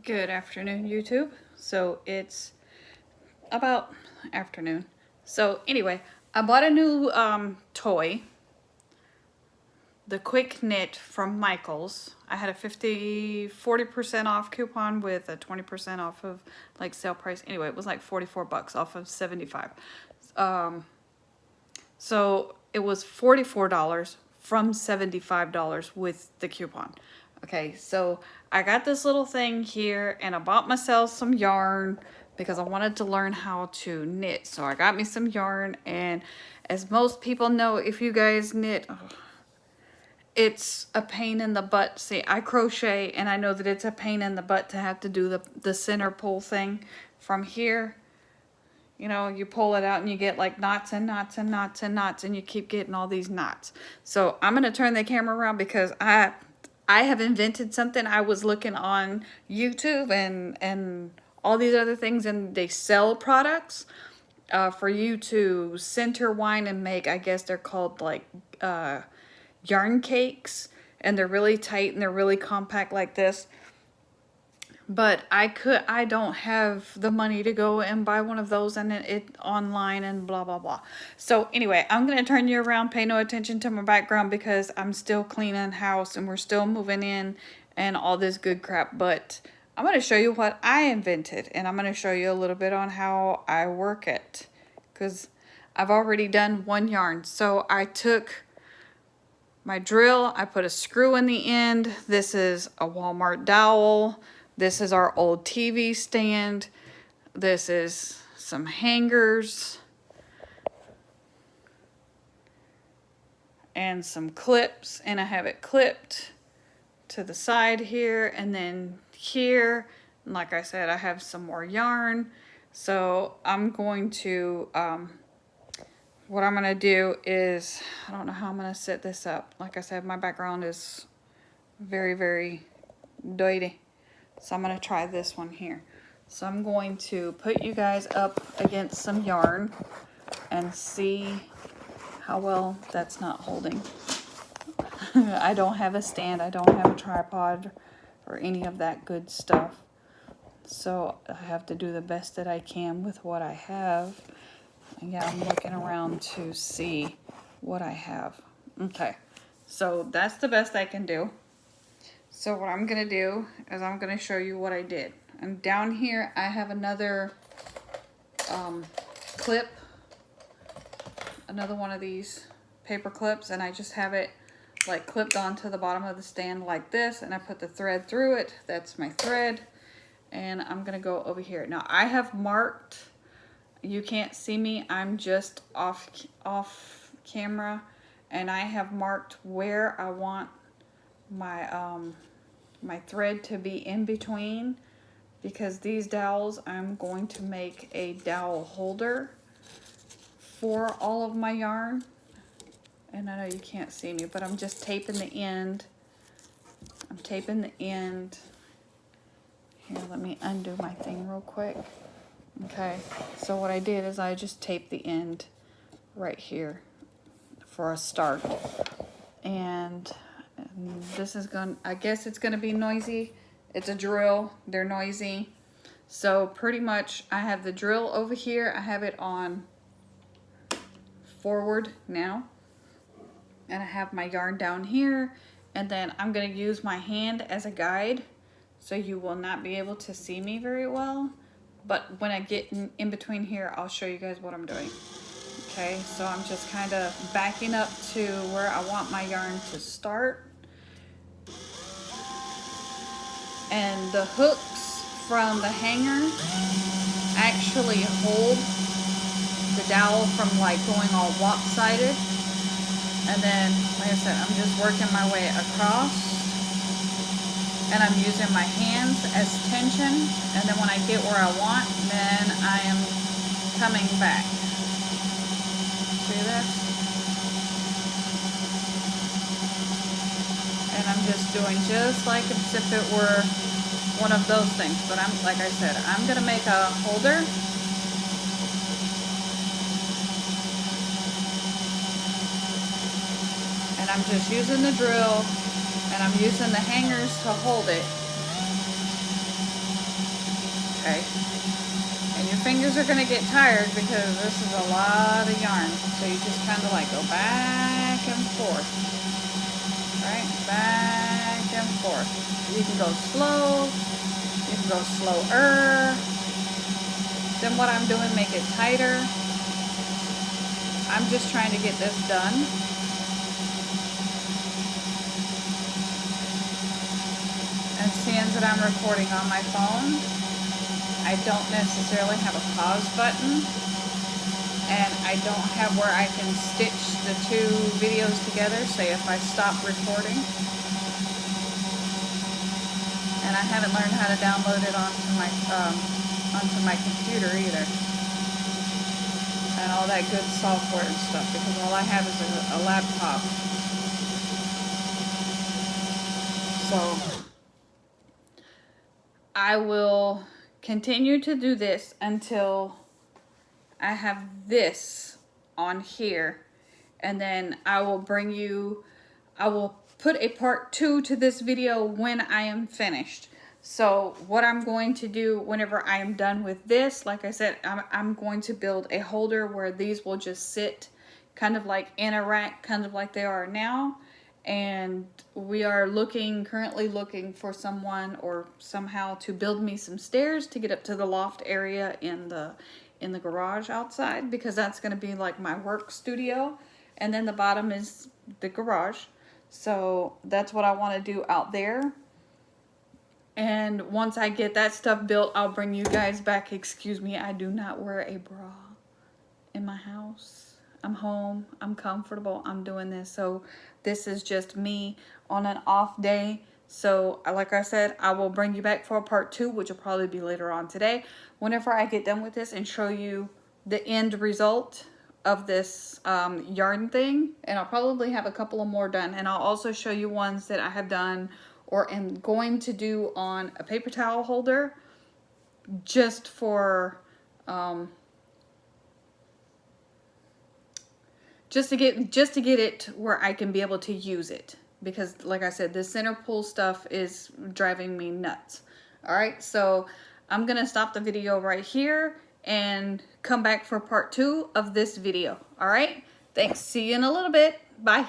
Good afternoon, YouTube. So it's about afternoon. So anyway, I bought a new toy, the Quick Knit from Michaels. I had a 40% off coupon with a 20% off of like sale price. Anyway, it was like 44 bucks off of 75. So it was $44 from $75 with the coupon. Okay, so I got this little thing here and I bought myself some yarn because I wanted to learn how to knit. So I got me some yarn, and as most people know, if you guys knit, it's a pain in the butt. See, I crochet and I know that it's a pain in the butt to have to do the center pull thing from here. You know, you pull it out and you get like knots and knots and knots and knots, and you keep getting all these knots. So I'm going to turn the camera around because I have invented something. I was looking on YouTube and all these other things, and they sell products for you to center wind and make. I guess they're called like yarn cakes, and they're really tight and they're really compact like this. But I don't have the money to go and buy one of those and it online and blah, blah, blah. So anyway, I'm going to turn you around. Pay no attention to my background because I'm still cleaning house and we're still moving in and all this good crap. But I'm going to show you what I invented, and I'm going to show you a little bit on how I work it, because I've already done one yarn. So I took my drill, I put a screw in the end. This is a Walmart dowel. This is our old TV stand. This is some hangers and some clips, and I have it clipped to the side here and then here. And like I said, I have some more yarn. So I'm going to, what I'm going to do is, I don't know how I'm going to set this up. Like I said, my background is very, very dirty. So I'm going to try this one here. So I'm going to put you guys up against some yarn and see how well that's not holding. I don't have a stand. I don't have a tripod or any of that good stuff. So I have to do the best that I can with what I have. And yeah, I'm looking around to see what I have. Okay, so that's the best I can do. So what I'm going to do is I'm going to show you what I did. And down here I have another clip, another one of these paper clips, and I just have it like clipped onto the bottom of the stand like this, and I put the thread through it. That's my thread. And I'm going to go over here. Now I have marked, you can't see me, I'm just off camera, and I have marked where I want my my thread to be in between, because these dowels, I'm going to make a dowel holder for all of my yarn. And I know you can't see me, but I'm just taping the end. I'm taping the end. Here, let me undo my thing real quick. Okay, so what I did is I just taped the end right here for a start. And this is going, I guess it's going to be noisy. It's a drill, they're noisy. So pretty much I have the drill over here. I have it on forward now. And I have my yarn down here. And then I'm going to use my hand as a guide. So you will not be able to see me very well. But when I get in between here, I'll show you guys what I'm doing. Okay, so I'm just kind of backing up to where I want my yarn to start. And the hooks from the hanger actually hold the dowel from like going all lopsided. And then, like I said, I'm just working my way across. And I'm using my hands as tension. And then when I get where I want, then I am coming back. See this? And I'm just doing just like as if it were one of those things. But I'm, like I said, I'm going to make a holder. And I'm just using the drill, and I'm using the hangers to hold it. okay? And your fingers are gonna get tired because this is a lot of yarn. So you just kind of like go back and forth, right? Back and forth. You can go slow, you can go slower. Then what I'm doing, make it tighter. I'm just trying to get this done. And seeing that I'm recording on my phone, I don't necessarily have a pause button, and I don't have where I can stitch the two videos together, say if I stop recording. And I haven't learned how to download it onto my computer either. And all that good software and stuff, because all I have is a laptop. So I will continue to do this until I have this on here, and then I will put a part 2 to this video when I am finished. So what I'm going to do whenever I am done with this, like I said, I'm going to build a holder where these will just sit kind of like in a rack, kind of like they are now. And we are currently looking for someone or somehow to build me some stairs to get up to the loft area in the garage outside, because that's going to be like my work studio, and then the bottom is the garage. So that's what I want to do out there. And once I get that stuff built, I'll bring you guys back. Excuse me, I do not wear a bra in my house. I'm home, I'm comfortable, I'm doing this. So this is just me on an off day. So like I said, I will bring you back for part 2, which will probably be later on today, whenever I get done with this and show you the end result of this yarn thing. And I'll probably have a couple of more done, and I'll also show you ones that I have done or am going to do on a paper towel holder, just for just to get it where I can be able to use it, because like I said, the center pull stuff is driving me nuts. All right, so I'm gonna stop the video right here and come back for part 2 of this video. All right, thanks, see you in a little bit, bye.